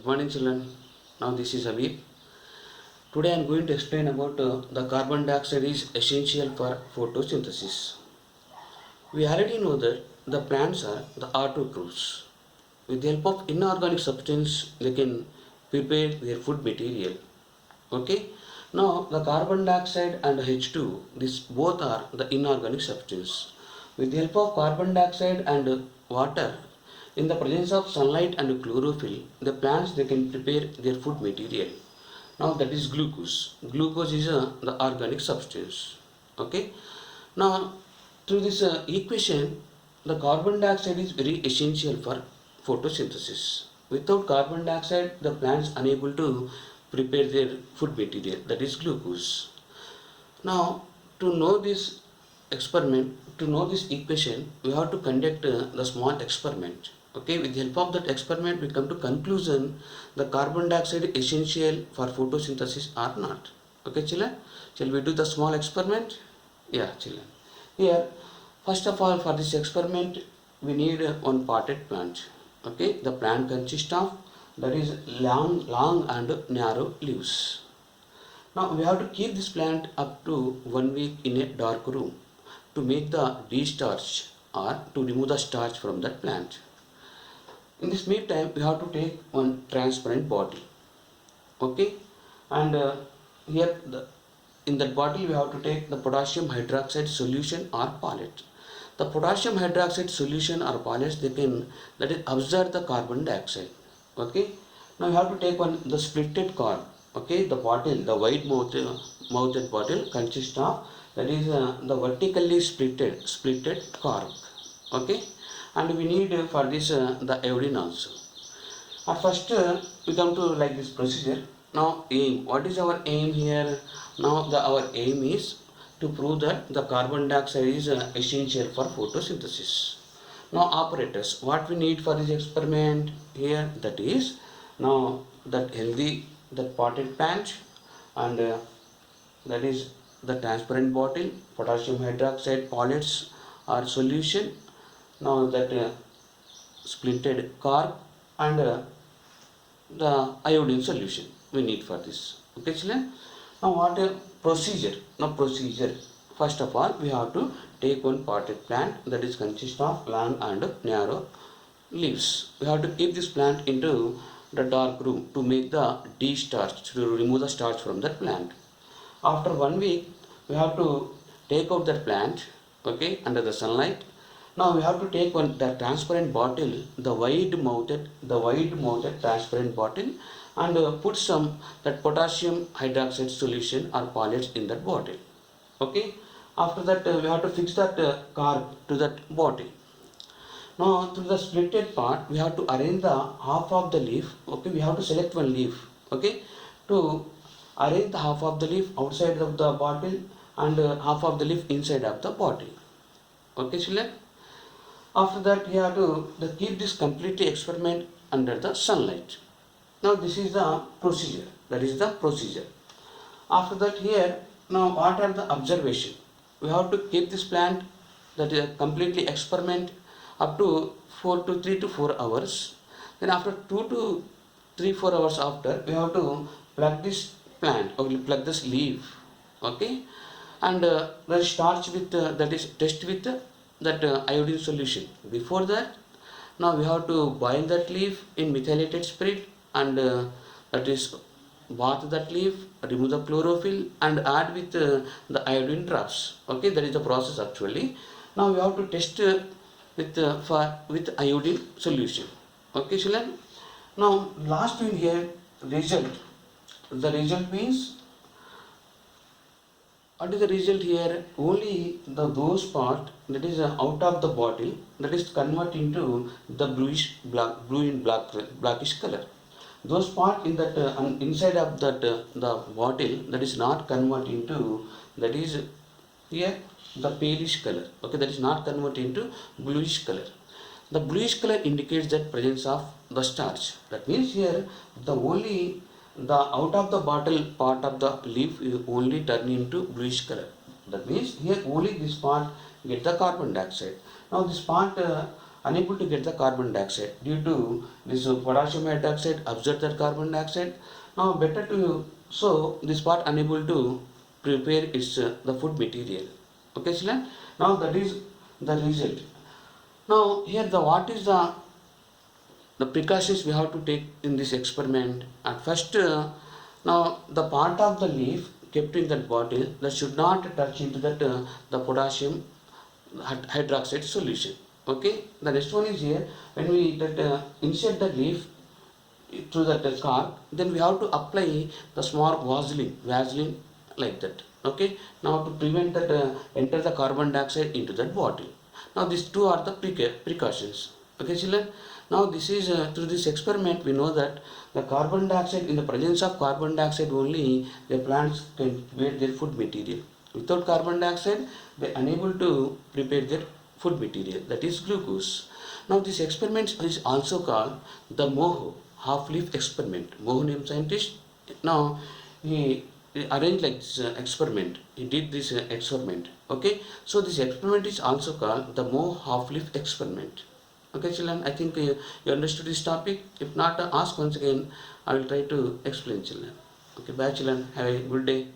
Good morning, children. Now this is Habib. Today I am going to explain about the carbon dioxide is essential for photosynthesis. We already know that the plants are the autotrophs. With the help of inorganic substance, they can prepare their food material. Okay. Now the carbon dioxide and H2, these both are the inorganic substance. With the help of carbon dioxide and water, in the presence of sunlight and chlorophyll, the plants they can prepare their food material. Now that is glucose. Glucose is the organic substance. Okay. Now through this equation, the carbon dioxide is very essential for photosynthesis. Without carbon dioxide, the plants unable to prepare their food material, that is glucose. Now to know this experiment, to know this equation, we have to conduct the small experiment. Okay, with the help of that experiment, we come to conclusion the carbon dioxide is essential for photosynthesis or not. Okay, children, shall we do the small experiment? Yeah, children. Here, first of all, for this experiment, we need one potted plant. Okay, the plant consists of that is long and narrow leaves. Now we have to keep this plant up to 1 week in a dark room to make the de-starch or to remove the starch from that plant. In this meantime, we have to take one transparent bottle. Okay, and here in that bottle we have to take the potassium hydroxide solution or pollet. The potassium hydroxide solution or pellets they can that is absorb the carbon dioxide. Okay. Now you have to take one the splitted cork. Okay, the bottle, the wide mouthed bottle consists of that is the vertically splitted cork. Okay, and we need for this the iodine also. At first we come to like this procedure. Now aim. What is our aim here? Now our aim is to prove that the carbon dioxide is essential for photosynthesis. Now operators, what we need for this experiment here, that is now that healthy that potted plant and that is the transparent bottle, potassium hydroxide pellets or solution, now that splitted cork and the iodine solution we need for this. Okay, children. Now what a procedure? Now procedure. First of all, we have to take one potted plant that is consist of long and narrow leaves. We have to keep this plant into the dark room to make the de-starch, to remove the starch from that plant. After 1 week, we have to take out that plant, okay, under the sunlight. Now we have to take one the transparent bottle, the wide mouthed transparent bottle, and put some that potassium hydroxide solution or pellets in that bottle. Okay. After that, we have to fix that cork to that bottle. Now through the splitted part, we have to arrange the half of the leaf. Okay, we have to select one leaf. Okay, to arrange the half of the leaf outside of the bottle and half of the leaf inside of the bottle. Okay, children. After that, we have to keep this completely experiment under the sunlight. Now this is the procedure. That is the procedure. After that, here now what are the observation? We have to keep this plant that is completely experiment up to 3 to 4 hours. Then after 2 to 4 hours after, we have to plug this plant or plug this leaf. Okay, and then starch with that is test with that iodine solution. Before that, now we have to boil that leaf in methylated spirit and that is bath that leaf, remove the chlorophyll and add with the iodine drops. Okay, that is the process actually. Now we have to test with iodine solution. Okay, children. Now last one here, result. The result means what is the result here? Only those part that is out of the bottle that is convert into the blackish color. Those part in that inside of that the bottle that is not convert into that is here the palish color. Okay, that is not convert into bluish color. The bluish color indicates that presence of the starch. That means here the only the out of the bottle part of the leaf is only turn into bluish color. That means here only this part get the carbon dioxide. Now this part unable to get the carbon dioxide due to this potassium hydroxide absorb that carbon dioxide. Now better to, so this part unable to prepare its the food material. Okay, children. Now that is the result. Now here the what is the precautions we have to take in this experiment. At first, now the part of the leaf kept in that bottle that should not touch into that the potassium hydroxide solution. Okay, the next one is here, when we that insert the leaf through that cork, then we have to apply the small vaseline like that. Okay, now to prevent that enter the carbon dioxide into that bottle. Now these two are the precautions. Okay, children. Now this is through this experiment we know that the carbon dioxide, in the presence of carbon dioxide only the plants can prepare their food material. Without carbon dioxide they are unable to prepare their food material, that is glucose. Now this experiment is also called the Moho half-leaf experiment. Moho name scientist. Now he arranged like this experiment. He did this experiment. Okay, so this experiment is also called the Moho half-leaf experiment. Okay, children. I think you understood this topic. If not, ask once again. I will try to explain, children. Okay, bye, children. Have a good day.